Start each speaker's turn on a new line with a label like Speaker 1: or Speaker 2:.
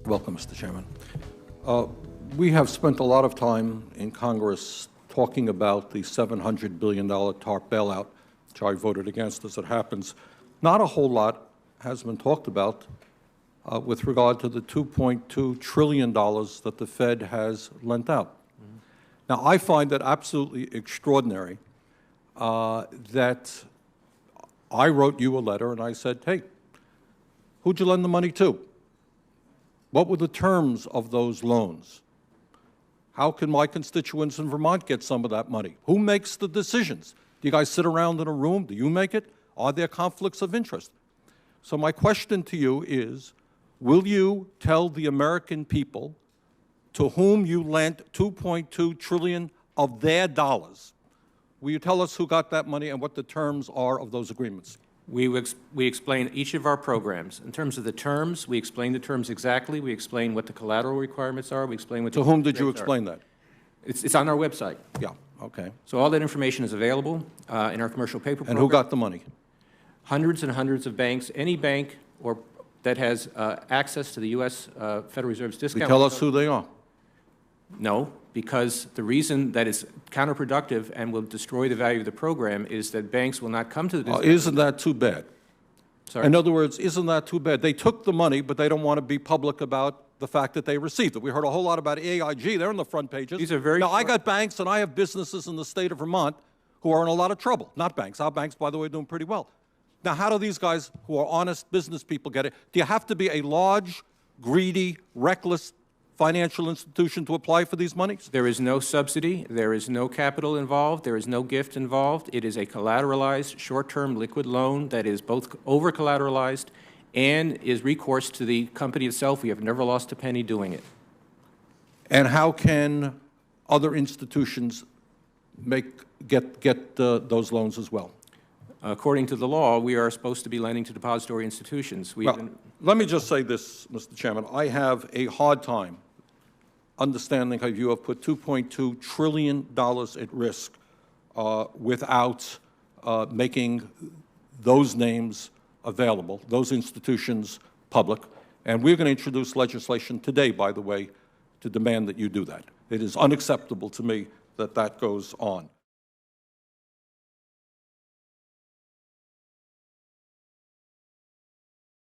Speaker 1: Welcome, Mr. Chairman. We have spent a lot of time in Congress talking about the $700 billion TARP bailout, which I voted against as it happens. Not a whole lot has been talked about with regard to the $2.2 trillion that the Fed has lent out. Now, I find it absolutely extraordinary that I wrote you a letter and I said, hey, who'd you lend the money to? What were the terms of those loans? How can my constituents in Vermont get some of that money? Who makes the decisions? Do you guys sit around in a room? Do you make it? Are there conflicts of interest? So my question to you is, will you tell the American people to whom you lent $2.2 trillion of their dollars, will you tell us who got that money and what the terms are of those agreements?
Speaker 2: We explain each of our programs. In terms of the terms, we explain the terms exactly. We explain what the collateral requirements are. We explain what
Speaker 1: to whom did you explain that?
Speaker 2: It's on our website.
Speaker 1: Yeah, okay.
Speaker 2: So all that information is available in our commercial paper program.
Speaker 1: And who got the money?
Speaker 2: Hundreds and hundreds of banks. Any bank that has access to the U.S. Federal Reserve's discount.
Speaker 1: You tell us who they are.
Speaker 2: No, because the reason that it's counterproductive and will destroy the value of the program is that banks will not come to the discount.
Speaker 1: Isn't that too bad?
Speaker 2: Sorry?
Speaker 1: In other words, isn't that too bad? They took the money, but they don't want to be public about the fact that they received it. We heard a whole lot about AIG. They're on the front pages.
Speaker 2: These are very
Speaker 1: now, I got banks and I have businesses in the state of Vermont who are in a lot of trouble. Not banks. Our banks, by the way, are doing pretty well. Now, how do these guys who are honest business people get it? Do you have to be a large, greedy, reckless financial institution to apply for these monies?
Speaker 2: There is no subsidy. There is no capital involved. There is no gift involved. It is a collateralized, short-term liquid loan that is both over-collateralized and is recourse to the company itself. We have never lost a penny doing it.
Speaker 1: And how can other institutions get those loans as well?
Speaker 2: According to the law, we are supposed to be lending to depository institutions.
Speaker 1: Let me just say this, Mr. Chairman. I have a hard time understanding how you have put $2.2 trillion at risk without making those names available, those institutions public. And we're going to introduce legislation today, by the way, to demand that you do that. It is unacceptable to me that that goes on.